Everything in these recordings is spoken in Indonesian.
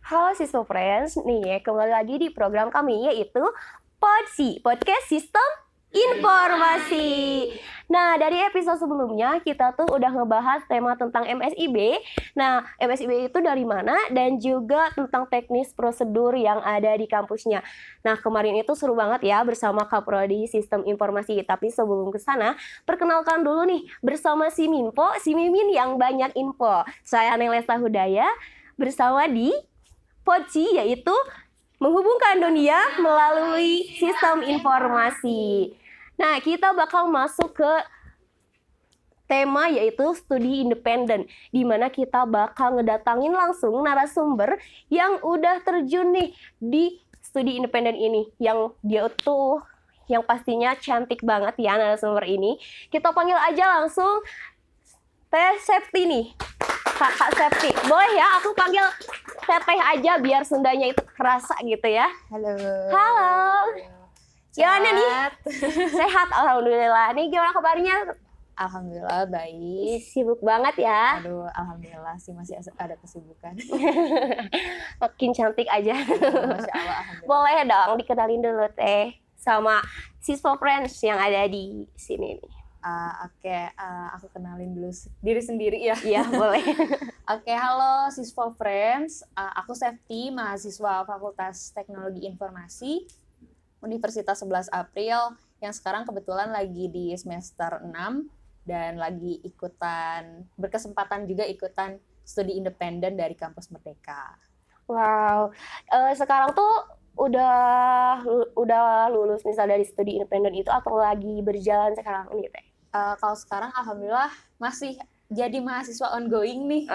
Halo siswa friends, nih kembali lagi di program kami yaitu PODSI, Podcast Sistem Informasi. Nah, dari episode sebelumnya kita tuh udah ngebahas tema tentang MSIB. Nah, MSIB itu dari mana dan juga tentang teknis prosedur yang ada di kampusnya. Nah, kemarin itu seru banget ya bersama Kaprodi Sistem Informasi. Tapi sebelum ke sana, perkenalkan dulu nih bersama si Mimpo, si Mimin yang banyak info. Saya Nelesa Hudaya bersama di PODSI yaitu menghubungkan dunia melalui sistem informasi. Nah, kita bakal masuk ke tema yaitu studi independen, di mana kita bakal ngedatangin langsung narasumber yang udah terjun nih di studi independen ini, yang dia tuh yang pastinya cantik banget ya narasumber ini. Kita panggil aja langsung Teh Septi nih, Kakak Septi. Boleh ya aku panggil Teteh aja biar Sundanya itu kerasa gitu ya. Halo. Halo. Gimana nih? Sehat, alhamdulillah. Nih gimana kabarnya? Alhamdulillah baik. Sibuk banget ya. Aduh, alhamdulillah sih masih ada kesibukan. Makin cantik aja. Masya Allah, alhamdulillah. Boleh dong dikenalin dulu Teh sama siswa friends yang ada di sini nih. Oke, aku kenalin dulu diri sendiri ya. Iya, boleh. Oke, halo siswa friends. Aku Septi, mahasiswa Fakultas Teknologi Informasi Universitas 11 April yang sekarang kebetulan lagi di semester 6 dan lagi berkesempatan juga ikutan studi independen dari Kampus Merdeka. Wow, sekarang tuh udah lulus misal dari studi independen itu atau lagi berjalan sekarang nih Teh? Kalau sekarang alhamdulillah masih jadi mahasiswa ongoing nih.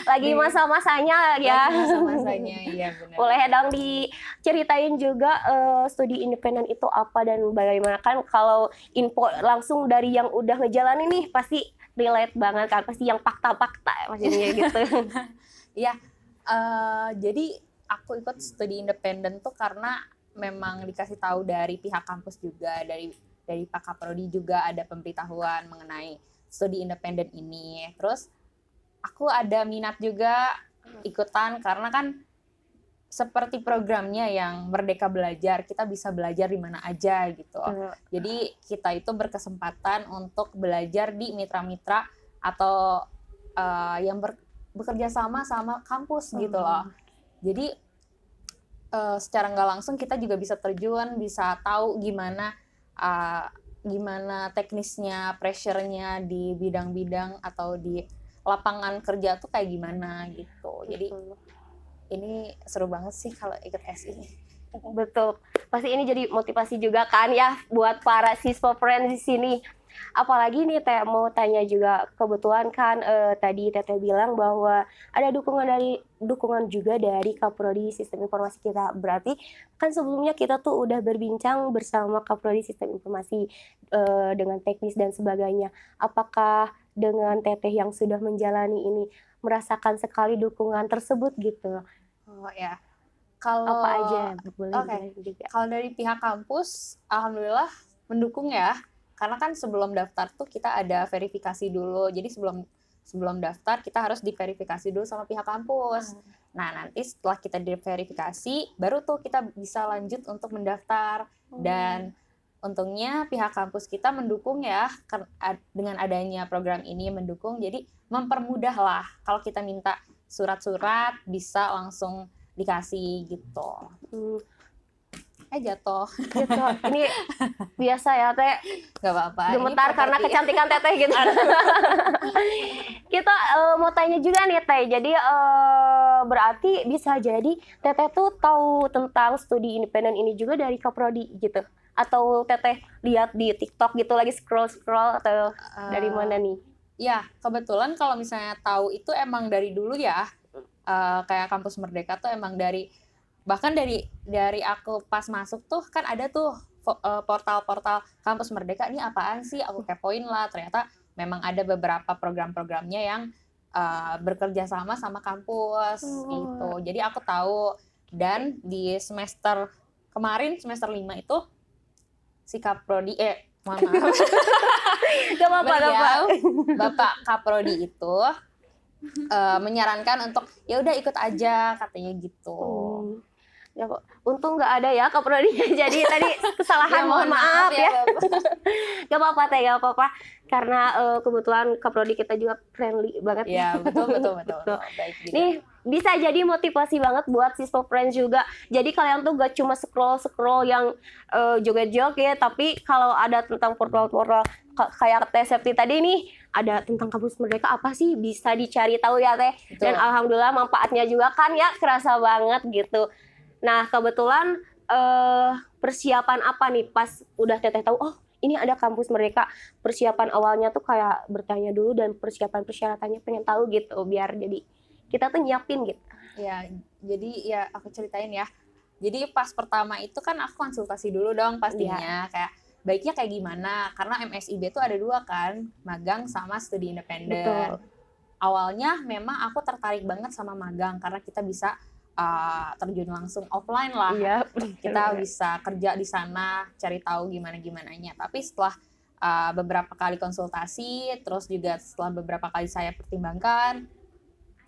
Lagi masa-masanya ya. Lagi masa-masanya, iya benar. Boleh dong diceritain juga studi independen itu apa dan bagaimana, kan kalau info langsung dari yang udah ngejalanin nih pasti relate banget kan, pasti yang fakta-fakta pastinya gitu. Iya, jadi aku ikut studi independen tuh karena memang dikasih tahu dari pihak kampus juga, dari Pak Kaprodi juga ada pemberitahuan mengenai studi independen ini. Terus aku ada minat juga ikutan karena kan seperti programnya yang Merdeka Belajar, kita bisa belajar di mana aja gitu. Jadi kita itu berkesempatan untuk belajar di mitra-mitra atau yang bekerja sama kampus gitu loh. Jadi secara nggak langsung kita juga bisa terjun, bisa tahu gimana teknisnya, pressure-nya di bidang-bidang atau di lapangan kerja tuh kayak gimana gitu. Jadi ini seru banget sih kalau ikut SI. Betul. Pasti ini jadi motivasi juga kan ya buat para siswa friends di sini. Apalagi nih Teh mau tanya juga, kebetulan kan tadi Teteh bilang bahwa ada dukungan juga dari Kaprodi Sistem Informasi kita. Berarti kan sebelumnya kita tuh udah berbincang bersama Kaprodi Sistem Informasi dengan teknis dan sebagainya. Apakah dengan Teteh yang sudah menjalani ini merasakan sekali dukungan tersebut gitu? Oh ya. Kalau apa aja boleh juga. Kalau dari pihak kampus alhamdulillah mendukung ya. Karena kan sebelum daftar tuh kita ada verifikasi dulu. Jadi sebelum daftar kita harus diverifikasi dulu sama pihak kampus. Nah, nanti setelah kita diverifikasi baru tuh kita bisa lanjut untuk mendaftar. Dan untungnya pihak kampus kita mendukung ya, dengan adanya program ini mendukung. Jadi mempermudah lah kalau kita minta surat-surat bisa langsung dikasih gitu. Jatuh. Ini biasa ya Teh. Gak apa-apa. Gemetar karena kecantikan Teteh gitu. Kita mau tanya juga nih Teh. Jadi berarti bisa jadi Teteh tuh tahu tentang studi independen ini juga dari Kaprodi gitu? Atau Teteh lihat di TikTok gitu lagi scroll atau dari mana nih? Ya, kebetulan kalau misalnya tahu itu emang dari dulu ya. Kayak Kampus Merdeka tuh emang bahkan dari aku pas masuk tuh kan ada tuh portal-portal Kampus Merdeka, ini apaan sih, aku kepoin lah, ternyata memang ada beberapa program-programnya yang bekerja sama kampus gitu. Jadi aku tahu, dan di semester kemarin semester 5 itu si Kaprodi mohon maaf Gak apa-apa. Bapak Kaprodi itu menyarankan untuk ya udah ikut aja katanya gitu. Ya kok, untung nggak ada ya kaprodinya. Jadi tadi kesalahan, mohon maaf ya. Gak apa-apa teh, gak apa-apa. Karena kebetulan kaprodi kita juga friendly banget. Ya betul. Baik juga. Nih bisa jadi motivasi banget buat siswa friends juga. Jadi kalian tuh gak cuma scroll yang joget-joget, tapi kalau ada tentang portal-portal kayak Teh Septi tadi nih, ada tentang kampus Merdeka apa sih, bisa dicari tahu ya Teh. Betul. Dan alhamdulillah manfaatnya juga kan ya, kerasa banget gitu. Nah kebetulan persiapan apa nih pas udah Teteh tahu, oh ini ada kampus Merdeka, persiapan awalnya tuh kayak bertanya dulu dan persiapan persyaratannya pengen tahu gitu, biar jadi kita tuh nyiapin gitu. Ya, jadi ya aku ceritain ya. Jadi pas pertama itu kan aku konsultasi dulu dong pastinya, kayak baiknya kayak gimana, karena MSIB tuh ada 2 kan, magang sama studi independen. Betul. Awalnya memang aku tertarik banget sama magang karena kita bisa terjun langsung offline lah. Iya. Kita bisa kerja di sana, cari tahu gimana-gimananya. Tapi setelah beberapa kali konsultasi, terus juga setelah beberapa kali saya pertimbangkan,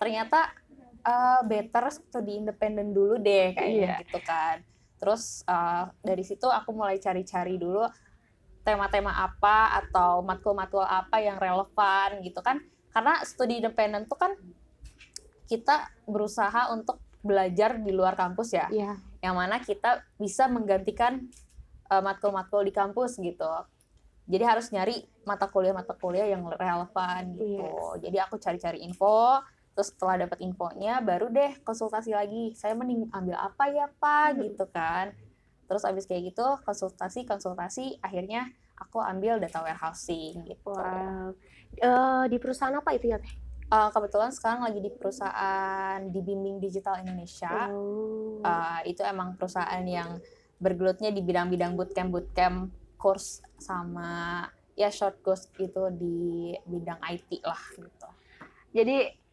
ternyata better studi independen dulu deh kayaknya gitu kan. Terus dari situ aku mulai cari-cari dulu tema-tema apa atau matkul-matkul apa yang relevan gitu kan. Karena studi independen tuh kan kita berusaha untuk belajar di luar kampus ya. Iya. Yang mana kita bisa menggantikan matkul-matkul di kampus gitu. Jadi harus nyari mata kuliah yang relevan gitu. Jadi aku cari-cari info, terus setelah dapat infonya baru deh konsultasi lagi. Saya mending ambil apa ya Pak gitu kan. Terus abis kayak gitu konsultasi akhirnya aku ambil data warehousing gitu. Wow. Di perusahaan apa itu ya Teh? Kebetulan sekarang lagi di perusahaan di Bimbing Digital Indonesia. Itu emang perusahaan yang bergelutnya di bidang-bidang bootcamp course sama ya short course itu di bidang IT lah gitu. Jadi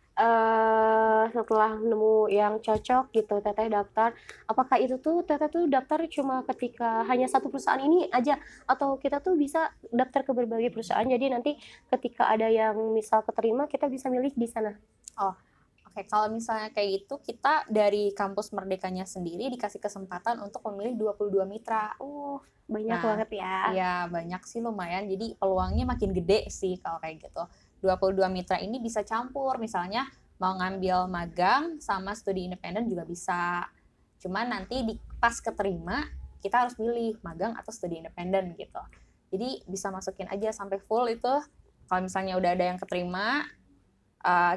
setelah nemu yang cocok gitu Teteh daftar, apakah itu tuh Teteh tuh daftar cuma ketika hanya satu perusahaan ini aja, atau kita tuh bisa daftar ke berbagai perusahaan, jadi nanti ketika ada yang misal keterima kita bisa milih di sana? Oke, kalau misalnya kayak gitu, kita dari kampus Merdekanya sendiri dikasih kesempatan untuk memilih 22 mitra. Banyak banget ya. Iya, banyak sih lumayan. Jadi peluangnya makin gede sih kalau kayak gitu. 22 mitra ini bisa campur, misalnya mau ngambil magang sama studi independen juga bisa. Cuman nanti pas keterima, kita harus pilih magang atau studi independen gitu. Jadi bisa masukin aja sampai full itu. Kalau misalnya udah ada yang keterima,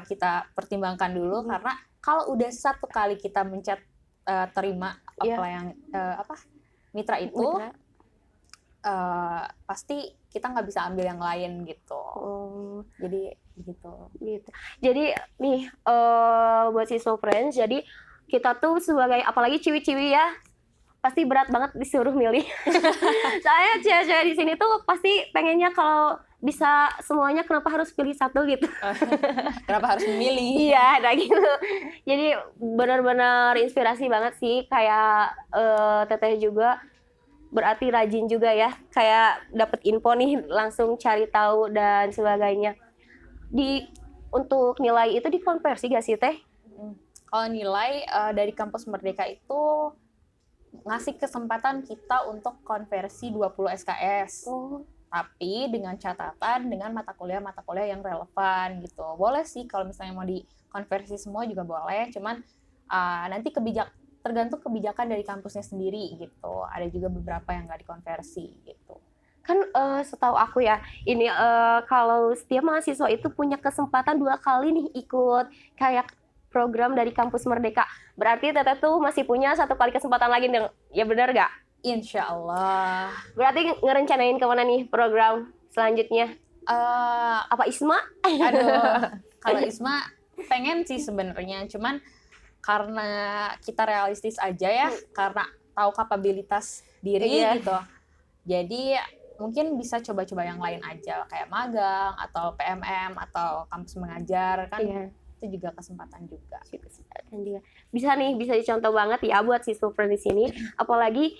kita pertimbangkan dulu, karena kalau udah satu kali kita mencet terima mitra itu, pasti kita nggak bisa ambil yang lain gitu. Jadi gitu. Jadi nih buat siswa friends, jadi kita tuh sebagai apalagi ciwi-ciwi ya, pasti berat banget disuruh milih. Soalnya cewek-cewek di sini tuh pasti pengennya kalau bisa semuanya, kenapa harus pilih satu gitu. Kenapa harus memilih? Iya, nah gitu. Jadi benar-benar inspirasi banget sih, kayak Teteh juga berarti rajin juga ya, kayak dapet info nih langsung cari tahu dan sebagainya. Untuk nilai itu dikonversi gak sih Teh? Kalau nilai dari kampus Merdeka itu ngasih kesempatan kita untuk konversi 20 SKS. Tapi dengan catatan dengan mata kuliah yang relevan gitu. Boleh sih kalau misalnya mau dikonversi semua juga boleh, cuman nanti tergantung kebijakan dari kampusnya sendiri gitu. Ada juga beberapa yang nggak dikonversi gitu. Kan setahu aku ya, ini kalau setiap mahasiswa itu punya kesempatan 2 kali nih ikut kayak program dari kampus Merdeka. Berarti Teteh tuh masih punya 1 kali kesempatan lagi, ya benar nggak? Insya Allah. Berarti ngerencanain kemana nih program selanjutnya? Apa ISMA? Aduh, kalau ISMA pengen sih sebenarnya, cuman karena kita realistis aja ya, karena tahu kapabilitas diri gitu. Jadi mungkin bisa coba-coba yang lain aja, kayak magang atau PMM atau kampus mengajar kan. Itu itu juga kesempatan juga. Kesempatan juga. Bisa dicontoh banget ya buat siswa friends di sini. Apalagi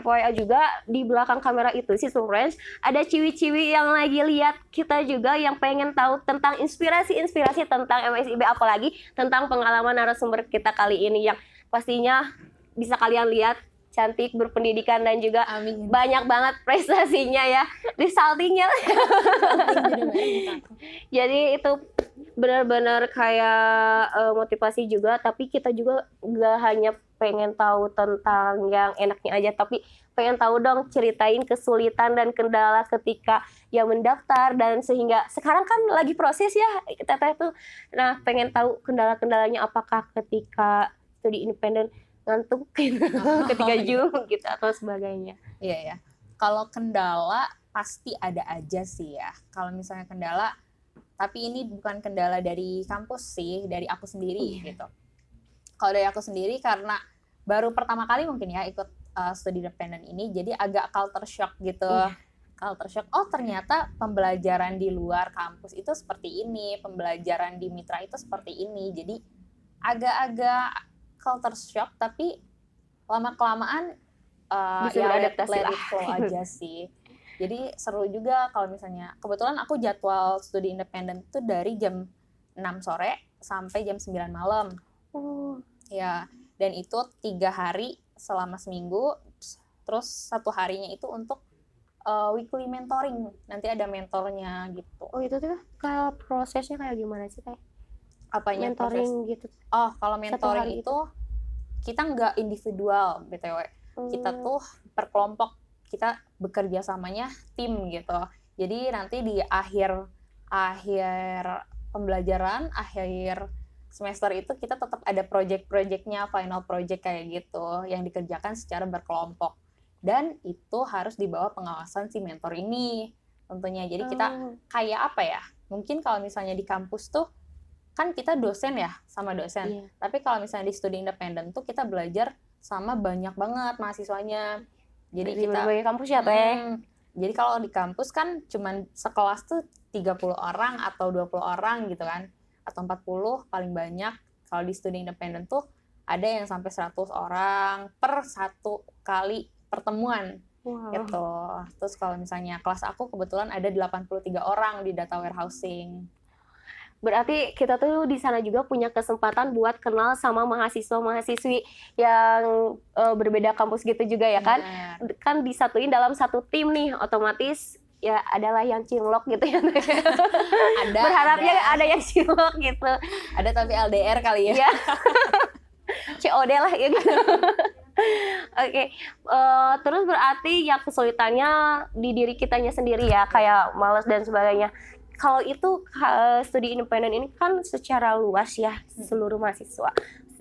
FYI juga di belakang kamera itu siswa friends ada ciwi-ciwi yang lagi lihat kita juga yang pengen tahu tentang inspirasi tentang MSIB, apalagi tentang pengalaman narasumber kita kali ini yang pastinya bisa kalian lihat cantik, berpendidikan, dan juga Amin. banyak banget prestasinya ya, resultingnya. Jadi itu benar-benar kayak motivasi juga, tapi kita juga nggak hanya pengen tahu tentang yang enaknya aja, tapi pengen tahu dong, ceritain kesulitan dan kendala ketika ya mendaftar, dan sehingga sekarang kan lagi proses ya teteh tuh. Nah, pengen tahu kendala-kendalanya apakah ketika studi independen ngantuk ketika Zoom gitu atau sebagainya. Iya ya. Kalau kendala pasti ada aja sih ya. Kalau misalnya kendala, tapi ini bukan kendala dari kampus sih, dari aku sendiri gitu. Kalau dari aku sendiri karena baru pertama kali mungkin ya ikut studi independen ini, jadi agak culture shock gitu. Culture shock, oh ternyata pembelajaran di luar kampus itu seperti ini, pembelajaran di mitra itu seperti ini. Jadi agak-agak culture shock, tapi lama-kelamaan bisa beradaptasi let lah. it flow aja sih. Jadi seru juga kalau misalnya, kebetulan aku jadwal studi independen itu dari jam 6 sore sampai jam 9 malam. Ya, dan itu 3 hari selama seminggu, terus 1 harinya itu untuk weekly mentoring. Nanti ada mentornya gitu. Oh, itu tuh kayak prosesnya kayak gimana sih Teh? Apanya Mentoring proses? gitu. Oh, kalau mentoring hari itu kita nggak individual BTW. Kita tuh per kelompok, kita bekerja samanya tim gitu. Jadi nanti di akhir pembelajaran, akhir semester itu kita tetap ada project-projectnya, final project kayak gitu yang dikerjakan secara berkelompok. Dan itu harus di bawah pengawasan si mentor ini tentunya. Jadi kita kayak apa ya? Mungkin kalau misalnya di kampus tuh kan kita dosen ya, sama dosen. Tapi kalau misalnya di studi independen tuh kita belajar sama banyak banget mahasiswanya. Jadi di kita berbagai kampus ya Teh. Jadi kalau di kampus kan cuman sekelas tuh 30 orang atau 20 orang gitu kan. Atau 40 paling banyak. Kalau di studi independen tuh ada yang sampai 100 orang per satu kali pertemuan. Gitu. Terus kalau misalnya kelas aku kebetulan ada 83 orang di data warehousing. Berarti kita tuh di sana juga punya kesempatan buat kenal sama mahasiswa-mahasiswi yang berbeda kampus gitu juga ya kan? Kan disatuin dalam satu tim nih, otomatis ya adalah yang cinlok gitu ya. Berharapnya ada yang cinlok gitu. Ada tapi LDR kali ya. COD lah ya gitu. Oke. Terus berarti ya kesulitannya di diri kitanya sendiri ya, kayak malas dan sebagainya. Kalau itu studi independen ini kan secara luas ya, seluruh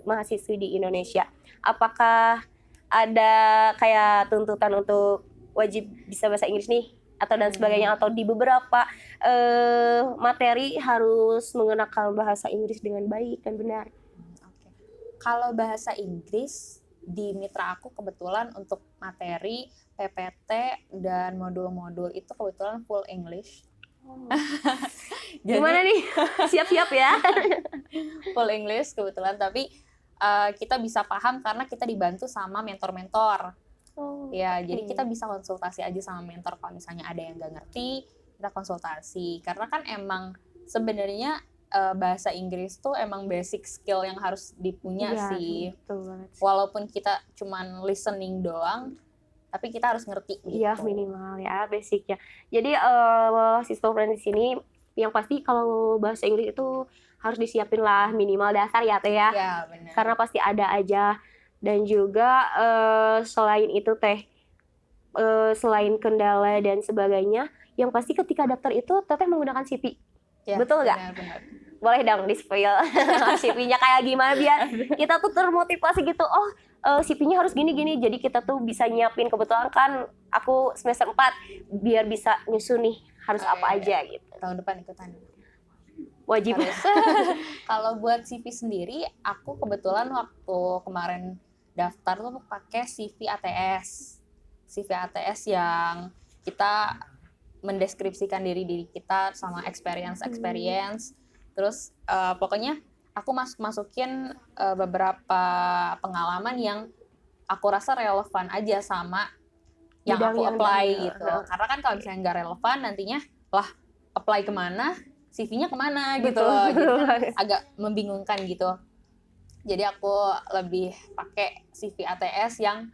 mahasiswi di Indonesia. Apakah ada kayak tuntutan untuk wajib bisa bahasa Inggris nih atau dan sebagainya, atau di beberapa materi harus menggunakan bahasa Inggris dengan baik dan benar? Kalau bahasa Inggris di mitra aku kebetulan untuk materi PPT dan modul-modul itu kebetulan full English. Gimana nih? Siap-siap ya. Full English kebetulan, tapi kita bisa paham karena kita dibantu sama mentor-mentor. Jadi kita bisa konsultasi aja sama mentor kalau misalnya ada yang nggak ngerti, kita konsultasi. Karena kan emang sebenarnya bahasa Inggris tuh emang basic skill yang harus dipunya sih. Walaupun kita cuman listening doang, tapi kita harus ngerti gitu. Iya, minimal ya basicnya. Jadi siswa friends di sini yang pasti kalau bahasa Inggris itu harus disiapin lah minimal dasar ya Teh ya. Iya, benar. Karena pasti ada aja. Dan juga selain itu Teh, selain kendala dan sebagainya, yang pasti ketika daftar itu Teteh menggunakan CV. Ya, betul nggak? Benar. Boleh dong di-spill CV-nya kayak gimana biar kita tuh termotivasi gitu. Oh, CV-nya harus gini-gini. Jadi kita tuh bisa nyiapin, kebetulan kan aku semester 4 biar bisa nyusun nih harus apa aja gitu. Tahun depan ikutan. Wajib. Kalau buat CV sendiri, aku kebetulan waktu kemarin daftar tuh pakai CV ATS. CV ATS yang kita mendeskripsikan diri kita sama experience. Terus pokoknya aku masukin beberapa pengalaman yang aku rasa relevan aja sama yang Bidang aku yang apply diambil. gitu. Karena kan kalau misalnya nggak relevan nantinya lah apply kemana, CV-nya kemana gitu Betul. loh. Jadi kan agak membingungkan gitu. Jadi aku lebih pakai CV ATS yang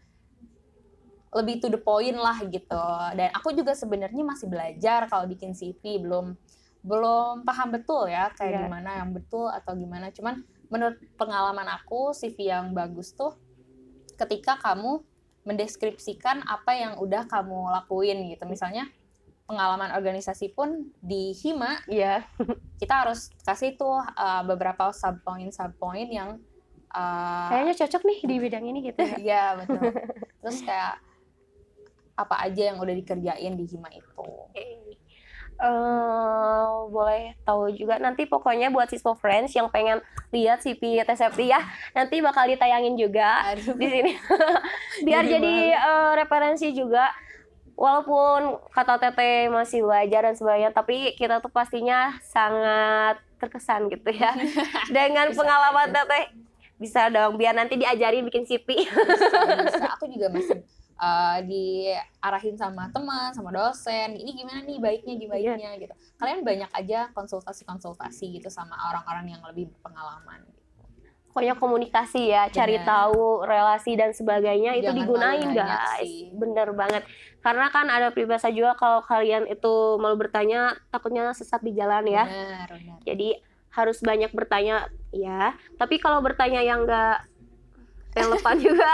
lebih to the point lah gitu. Dan aku juga sebenarnya masih belajar kalau bikin CV, belum paham betul ya kayak gimana yang betul atau gimana. Cuman menurut pengalaman aku CV yang bagus tuh ketika kamu mendeskripsikan apa yang udah kamu lakuin gitu. Misalnya pengalaman organisasi pun di Hima, kita harus kasih tuh beberapa subpoint yang kayaknya cocok nih di bidang ini gitu ya. Iya, betul. Terus kayak apa aja yang udah dikerjain di Hima itu. Boleh tahu juga nanti pokoknya buat siswa friends yang pengen lihat CV TSFT ya, nanti bakal ditayangin juga di sini biar jadi referensi juga. Walaupun kata Teteh masih belajar dan sebagainya, tapi kita tuh pastinya sangat terkesan gitu ya dengan pengalaman Teteh. Bisa dong, biar nanti diajarin bikin CV. Bisa. Aku juga masih diarahin sama teman, sama dosen. Ini gimana nih baiknya gitu. Kalian banyak aja konsultasi gitu sama orang-orang yang lebih berpengalaman. Pokoknya komunikasi ya, cari tahu relasi dan sebagainya. Jangan itu digunain guys. Bener banget. Karena kan ada peribahasa juga kalau kalian itu malu bertanya, takutnya sesat di jalan ya. Benar. Jadi harus banyak bertanya ya. Tapi kalau bertanya yang enggak relevan juga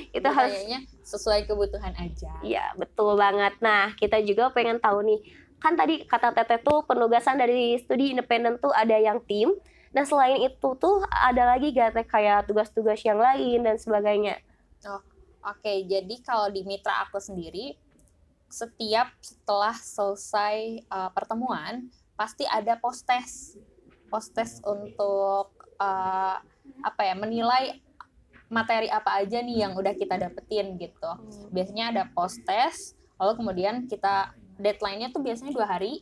itu harus sesuai kebutuhan aja. Iya, betul banget. Nah, kita juga pengen tahu nih. Kan tadi kata Teteh tuh penugasan dari studi independen tuh ada yang tim. Nah, selain itu tuh ada lagi gak Teh kayak tugas-tugas yang lain dan sebagainya? Oke. Jadi kalau di mitra aku sendiri, setelah selesai pertemuan, pasti ada post-test untuk menilai materi apa aja nih yang udah kita dapetin gitu. Biasanya ada post-test, lalu kemudian kita deadline-nya tuh biasanya 2 hari.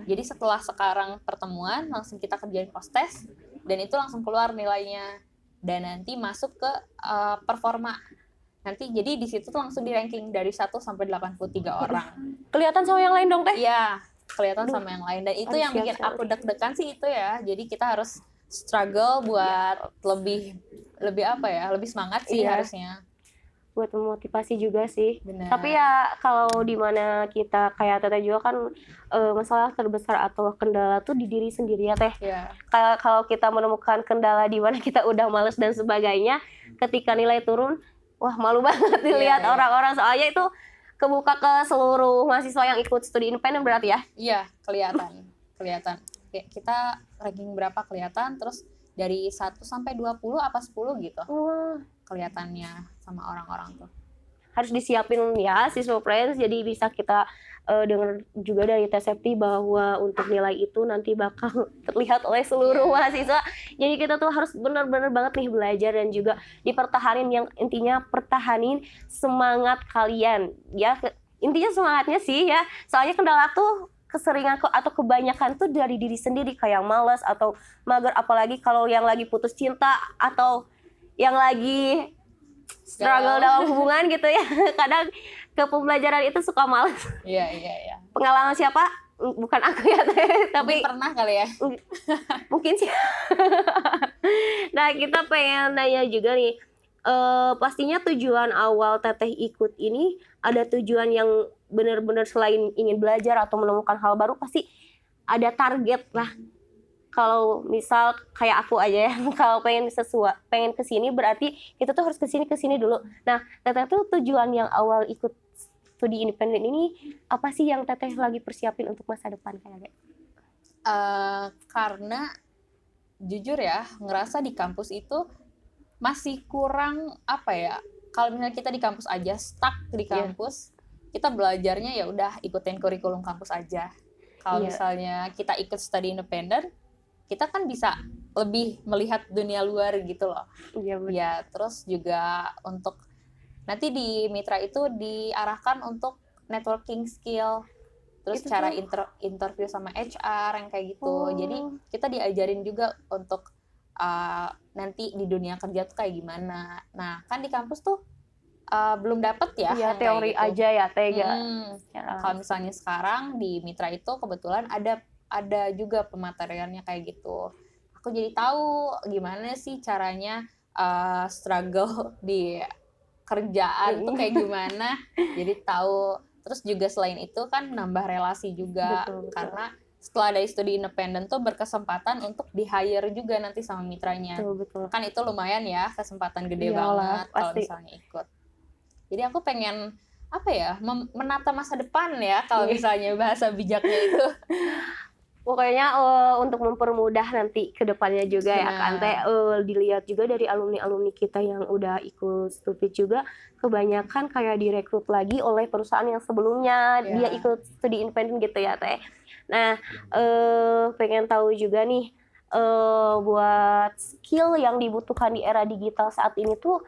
Jadi setelah sekarang pertemuan langsung kita kerjain post-test dan itu langsung keluar nilainya dan nanti masuk ke performa. Nanti jadi di situ tuh langsung di ranking dari 1 sampai 83 orang. Kelihatan sama yang lain dong Teh? Iya, kelihatan sama yang lain dan itu yang bikin aku deg-degan sih itu ya. Jadi kita harus struggle buat lebih semangat sih harusnya. Buat memotivasi juga sih. Bener. Tapi ya kalau di mana kita kayak Teteh juga kan masalah terbesar atau kendala tuh di diri sendiri ya Teh. Kalau kita menemukan kendala di mana kita udah males dan sebagainya, ketika nilai turun, wah malu banget dilihat orang-orang soalnya itu kebuka ke seluruh mahasiswa yang ikut studi independen berarti ya? Iya, kelihatan. Kayak kita ranking berapa kelihatan, terus dari 1 sampai 20 apa 10 gitu. Kelihatannya sama orang-orang tuh. Harus disiapin ya siswa friends, jadi bisa kita dengar juga dari TSFT bahwa untuk nilai itu nanti bakal terlihat oleh seluruh mahasiswa. Jadi kita tuh harus benar-benar banget nih belajar dan juga dipertahanin, yang intinya pertahanin semangat kalian ya. Intinya semangatnya sih ya. Soalnya kendala tuh keseringan atau kebanyakan tuh dari diri sendiri, kayak malas atau mager, apalagi kalau yang lagi putus cinta atau yang lagi struggle dalam hubungan gitu ya. Kadang ke pembelajaran itu suka malas. Iya. Pengalaman siapa? Bukan aku ya, tapi pernah kali ya. Mungkin sih. Nah, kita pengen nanya juga nih. Pastinya tujuan awal Teteh ikut ini ada tujuan yang benar-benar selain ingin belajar atau menemukan hal baru, pasti ada target lah. Kalau misal kayak aku aja ya, kalau pengen kesini berarti kita tuh harus kesini dulu. Nah, Teteh tuh tujuan yang awal ikut studi independen ini apa sih yang Teteh lagi persiapin untuk masa depan kayaknya? Karena jujur ya, ngerasa di kampus itu masih kurang kalau misalnya kita di kampus aja stuck di kampus, kita belajarnya ya udah ikutin kurikulum kampus aja. Kalau misalnya kita ikut studi independen, kita kan bisa lebih melihat dunia luar gitu loh. Ya, terus juga untuk nanti di mitra itu diarahkan untuk networking skill. terus Itu cara tuh. interview sama HR yang kayak gitu. Oh. Jadi kita diajarin juga untuk nanti di dunia kerja tuh kayak gimana. Nah kan di kampus tuh belum dapet ya Iya, yang kayak teori gitu. aja ya, Tega. Kalau misalnya sekarang di Mitra itu kebetulan ada juga pemateriannya kayak gitu. Aku jadi tahu gimana sih caranya struggle di kerjaan tuh kayak gimana. Jadi tahu. Terus juga selain itu kan nambah relasi juga. Betul. Karena setelah dari studi independen tuh berkesempatan untuk di-hire juga nanti sama mitranya. Betul. Kan itu lumayan ya, kesempatan gede Iyalah, banget kalau pasti. misalnya ikut. Jadi aku pengen menata masa depan ya kalau misalnya bahasa bijaknya itu. Pokoknya untuk mempermudah nanti ke depannya juga ya kan Teh, dilihat juga dari alumni-alumni kita yang udah ikut stupid juga kebanyakan kayak direkrut lagi oleh perusahaan yang sebelumnya dia ikut studi independen gitu ya Teh. Nah, pengen tahu juga nih buat skill yang dibutuhkan di era digital saat ini tuh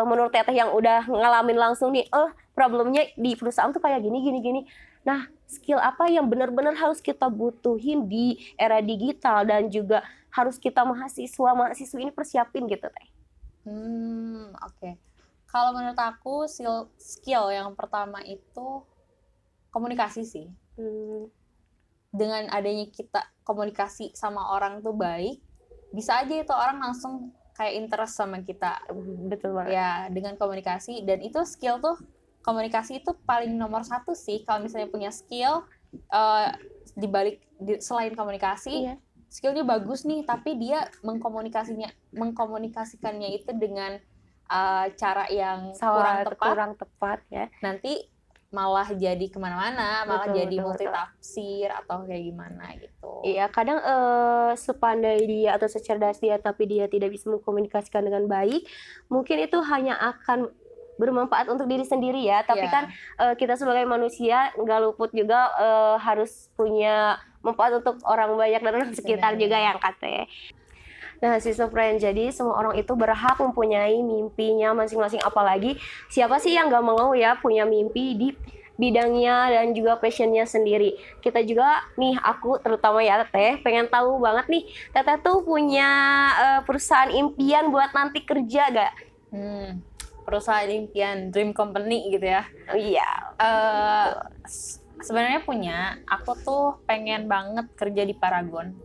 menurut Teteh yang udah ngalamin langsung nih, problemnya di perusahaan tuh kayak gini. Nah, skill apa yang benar-benar harus kita butuhin di era digital dan juga harus kita mahasiswa-mahasiswi ini persiapin gitu Teh? Oke. Kalau menurut aku skill yang pertama itu komunikasi sih. Dengan adanya kita komunikasi sama orang tuh baik, bisa aja itu orang langsung kayak interest sama kita. Betul banget. Ya, dengan komunikasi. Dan itu skill tuh, komunikasi itu paling nomor 1 sih. Kalau misalnya punya skill, selain komunikasi, skillnya bagus nih, tapi dia mengkomunikasikannya itu dengan cara yang kurang tepat ya. Nanti malah jadi kemana-mana, malah jadi multitafsir atau kayak gimana gitu. Iya, kadang sepandai dia atau secerdas dia tapi dia tidak bisa mengkomunikasikan dengan baik, mungkin itu hanya akan bermanfaat untuk diri sendiri ya, tapi kan kita sebagai manusia nggak luput juga harus punya manfaat untuk orang banyak dan orang sekitar juga yang katanya. Nah, Sister Friend, jadi semua orang itu berhak mempunyai mimpinya masing-masing, apalagi siapa sih yang gak mau ya punya mimpi di bidangnya dan juga passionnya sendiri. Kita juga nih, aku terutama ya Teteh, pengen tahu banget nih, Teteh tuh punya perusahaan impian buat nanti kerja gak? Perusahaan impian, dream company gitu ya? Iya. Sebenarnya punya, aku tuh pengen banget kerja di Paragon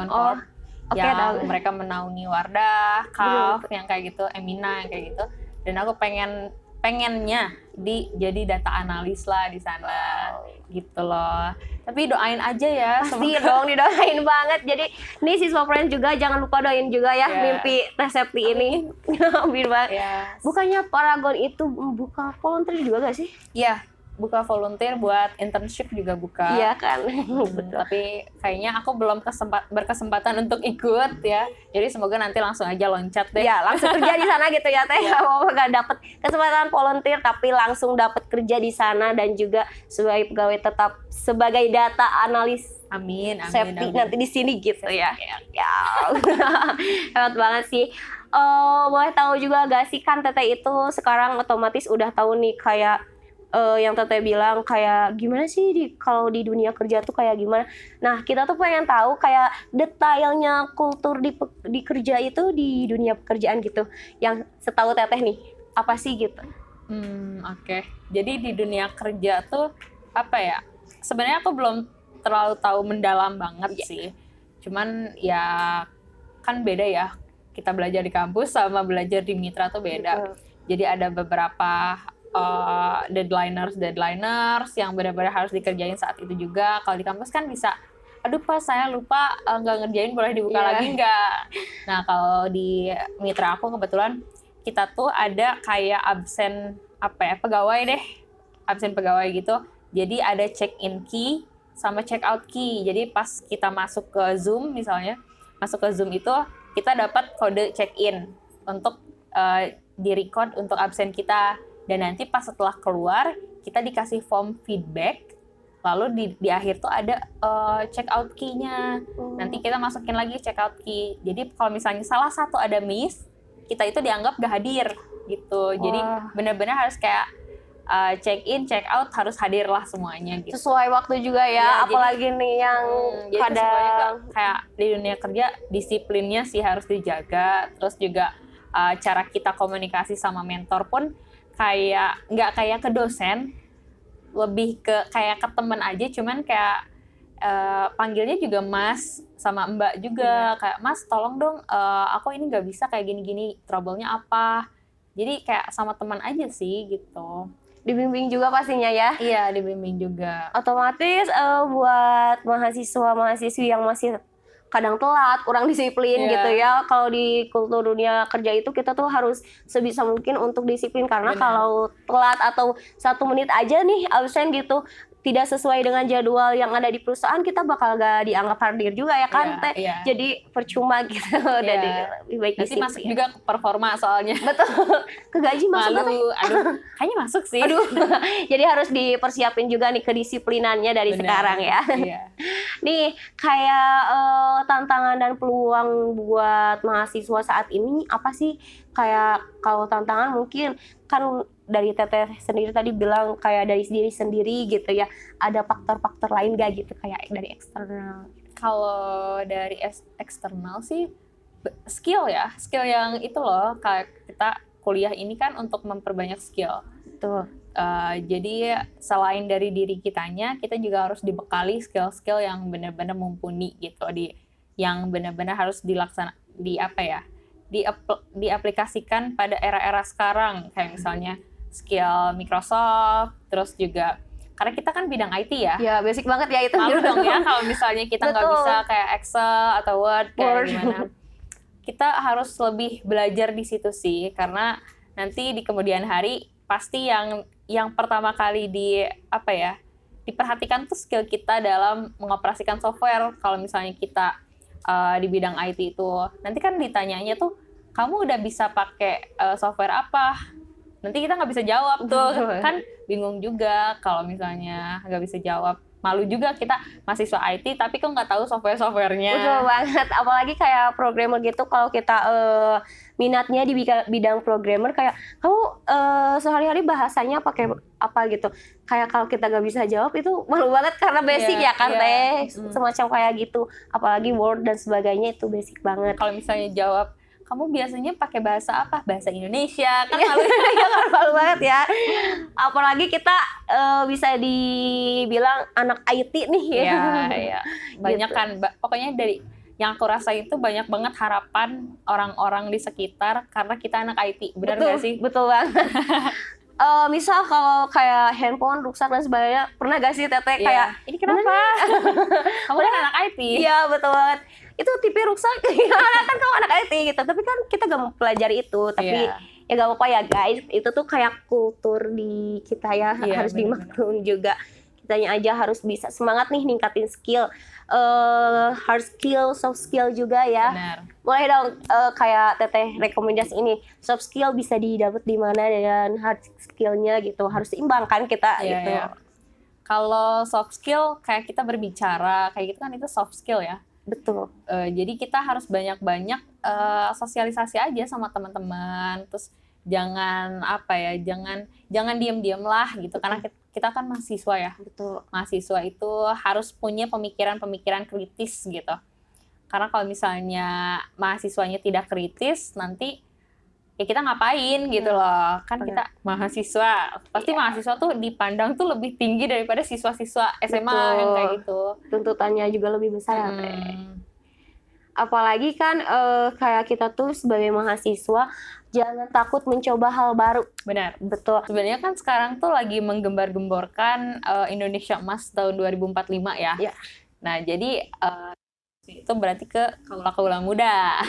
Corp. Yang mereka menaungi Wardah, KAF, yang kayak gitu, Emina yang kayak gitu. Dan aku pengennya jadi data analis lah di sana, gitu loh. Tapi doain aja ya. Pasti dong, didoain banget. Jadi nih Siswa Friends juga jangan lupa doain juga ya mimpi Teh Septi ini. Bukannya Paragon itu buka volunteer juga gak sih? Iya, buka volunteer buat internship juga buka. Iya kan. Tapi kayaknya aku belum berkesempatan untuk ikut ya. Jadi semoga nanti langsung aja loncat deh. Ya, langsung kerja di sana gitu ya Teh. Gak dapet kesempatan volunteer tapi langsung dapat kerja di sana dan juga sebagai pegawai tetap sebagai data analis. Amin. Safety nanti di sini gitu ya. Ya. Hebat banget sih. Boleh tahu juga gak sih kan Teteh itu sekarang otomatis udah tahu nih kayak yang Teteh bilang kayak gimana sih kalau di dunia kerja tuh kayak gimana. Nah, kita tuh pengen tahu kayak detailnya kultur di kerja itu di dunia pekerjaan gitu. Yang setahu Teteh nih, apa sih gitu? Oke. Jadi di dunia kerja tuh apa ya? Sebenarnya aku belum terlalu tahu mendalam banget sih. Cuman ya kan beda ya. Kita belajar di kampus sama belajar di mitra tuh beda. Jadi ada beberapa deadliners yang benar-benar harus dikerjain saat itu juga. Kalau di kampus kan bisa, aduh pas saya lupa nggak ngerjain, boleh dibuka lagi nggak? Nah kalau di mitra aku kebetulan kita tuh ada kayak absen pegawai gitu. Jadi ada check-in key sama check-out key. Jadi pas kita masuk ke Zoom misalnya, itu kita dapat kode check-in untuk di-record untuk absen kita. Dan nanti pas setelah keluar, kita dikasih form feedback, lalu di akhir tuh ada check-out key-nya. Nanti kita masukin lagi check-out key. Jadi kalau misalnya salah satu ada miss, kita itu dianggap gak hadir gitu. Jadi benar-benar harus kayak check in, check out harus hadir lah semuanya gitu. Sesuai waktu juga ya, Iya, apalagi nih yang Jadi semuanya kadang kayak di dunia kerja disiplinnya sih harus dijaga. Terus juga cara kita komunikasi sama mentor pun kayak nggak kayak ke dosen, lebih ke kayak ke teman aja, cuman kayak panggilnya juga Mas sama Mbak juga, kayak Mas tolong dong, aku ini nggak bisa kayak gini-gini, trouble-nya apa. Jadi kayak sama teman aja sih gitu. dibimbing juga pastinya ya. Iya, dibimbing juga. Otomatis buat mahasiswa-mahasiswi yang masih kadang telat, kurang disiplin Iya. gitu ya. Kalau di kultur dunia kerja itu kita tuh harus sebisa mungkin untuk disiplin, karena Benar. kalau telat atau 1 menit aja nih absen gitu, tidak sesuai dengan jadwal yang ada di perusahaan, kita bakal gak dianggap hadir juga ya kan, Iya, Teh. iya. Jadi percuma gitu. Iya. Jadi lebih baik Nanti disiplin. masuk juga ke performa soalnya. Betul. Ke gaji masuk nggak, Teh? Malu, aduh, kayaknya masuk sih. Aduh. Jadi harus dipersiapin juga nih kedisiplinannya dari Benar. sekarang ya. Iya. Nih, kayak tantangan dan peluang buat mahasiswa saat ini apa sih? Kayak kalau tantangan mungkin kan dari Teteh sendiri tadi bilang kayak dari diri sendiri gitu ya. Ada faktor-faktor lain gak gitu kayak dari eksternal? Kalau dari eksternal sih skill ya, skill yang itu loh, kayak kita kuliah ini kan untuk memperbanyak skill. Betul. Jadi selain dari diri kitanya, kita juga harus dibekali skill-skill yang benar-benar mumpuni gitu, yang benar-benar harus diaplikasikan pada era-era sekarang, kayak misalnya skill Microsoft, terus juga karena kita kan bidang IT ya. Ya, basic banget ya itu. Malu dong ya kalau misalnya kita nggak Betul. bisa kayak Excel atau Word kayak Word. gimana. Kita harus lebih belajar di situ sih, karena nanti di kemudian hari pasti yang pertama kali diperhatikan tuh skill kita dalam mengoperasikan software. Kalau misalnya kita di bidang IT itu, nanti kan ditanyanya tuh, kamu udah bisa pakai software apa? Nanti kita nggak bisa jawab tuh, kan bingung juga kalau misalnya nggak bisa jawab. Malu juga kita mahasiswa IT tapi kok nggak tahu software-softwarenya. Betul banget, apalagi kayak programmer gitu, kalau kita minatnya di bidang programmer, kayak kamu sehari-hari bahasanya pakai apa gitu, kayak kalau kita gak bisa jawab itu malu banget karena basic Iya, ya kan, iya. Teh. Semacam kayak gitu, apalagi Word dan sebagainya itu basic banget. Kalau misalnya jawab, kamu biasanya pakai bahasa apa? Bahasa Indonesia, kan malu. Iya kan, malu banget ya, apalagi kita bisa dibilang anak IT nih ya. Iya. Banyak Gitu. kan, pokoknya dari yang aku rasa itu banyak banget harapan orang-orang di sekitar karena kita anak IT. Benar Betul, nggak sih? betul banget. Misal kalau kayak handphone rusak dan sebagainya, pernah gak sih Teteh kayak Ini kenapa? Kamu kan anak IT. iya betul banget, itu TV rusak gimana, kan kamu anak IT gitu, tapi kan kita gak mempelajari itu, tapi Iya. ya gak apa-apa ya guys, itu tuh kayak kultur di kita ya, Iya, harus benar-benar. dimaklum juga. Kitanya aja harus bisa semangat nih ningkatin skill, hard skill, soft skill juga ya. Benar. Boleh dong kayak Teteh rekomendasi ini, soft skill bisa didapat di mana dan hard skillnya gitu, harus seimbang kan kita Iya, gitu. iya. Kalau soft skill kayak kita berbicara kayak gitu kan, itu soft skill ya. Betul. Jadi kita harus banyak-banyak sosialisasi aja sama teman-teman. Terus jangan jangan diam-diam lah gitu, karena kita kan mahasiswa ya. Betul. Mahasiswa itu harus punya pemikiran-pemikiran kritis gitu. Karena kalau misalnya mahasiswanya tidak kritis, nanti ya kita ngapain gitu loh. Kan kita mahasiswa, pasti mahasiswa tuh dipandang tuh lebih tinggi daripada siswa-siswa SMA Betul. yang kayak gitu. Tuntutannya juga lebih besar ya, Teh. Hmm. Apalagi kan kayak kita tuh sebagai mahasiswa jangan takut mencoba hal baru. Benar. Betul. Sebenarnya kan sekarang tuh lagi menggembar-gemborkan Indonesia Emas tahun 2045 ya. Iya. Nah, jadi itu berarti ke kaula-kaula muda.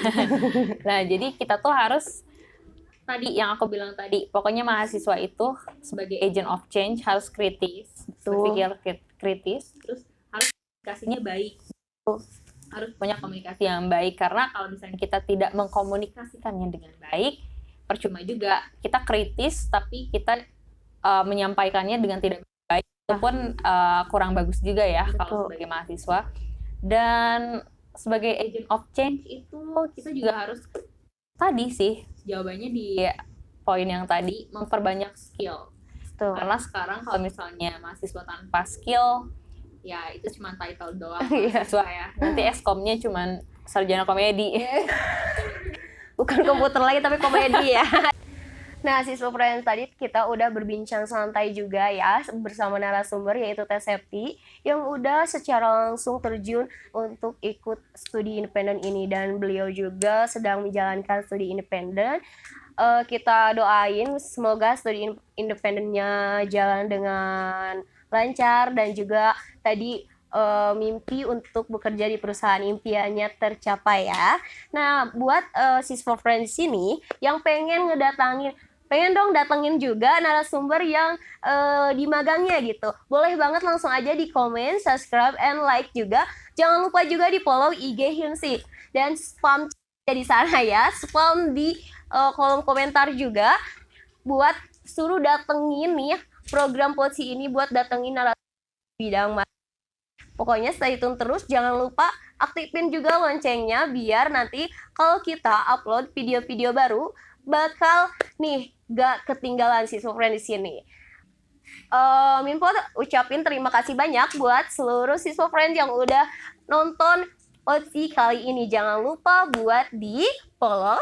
Nah, jadi kita tuh harus tadi yang aku bilang tadi, pokoknya mahasiswa itu sebagai agent of change harus kritis, Betul. berpikir kritis, terus harus komunikasinya baik. Betul. Harus punya komunikasi yang baik, karena kalau misalnya kita tidak mengkomunikasikannya dengan baik, percuma juga. Kita kritis tapi kita menyampaikannya dengan tidak baik, itu pun kurang bagus juga ya. Betul. Kalau sebagai mahasiswa. Dan sebagai agent of change itu kita juga harus, tadi sih jawabannya di poin yang tadi, memperbanyak skill. Betul. Karena sekarang kalau misalnya mahasiswa tanpa skill, ya itu cuma title doang mahasiswa ya. Nanti eskomnya cuma sarjana komedi. Bukan komputer lagi tapi komedi ya. Nah, siswa friends, tadi kita udah berbincang santai juga ya bersama narasumber yaitu Teh Septi yang udah secara langsung terjun untuk ikut studi independen ini, dan beliau juga sedang menjalankan studi independen. Kita doain semoga studi independennya jalan dengan lancar, dan juga tadi mimpi untuk bekerja di perusahaan impiannya tercapai ya. Nah, buat siswa friends ini yang pengen dong datengin juga narasumber yang di magangnya gitu. Boleh banget langsung aja di komen, subscribe, and like juga. Jangan lupa juga di follow IG Himsi. Dan spam di sana ya, spam di kolom komentar juga. Buat suruh datengin nih program Poci ini, buat datengin narasumber bidang. Pokoknya stay tune terus, jangan lupa aktifin juga loncengnya biar nanti kalau kita upload video-video baru bakal nih gak ketinggalan siswa friend di sini. Minpo ucapin terima kasih banyak buat seluruh siswa friend yang udah nonton OC kali ini. Jangan lupa buat di follow,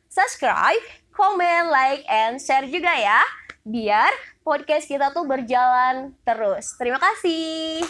subscribe, comment, like, and share juga ya, biar podcast kita tuh berjalan terus. Terima kasih.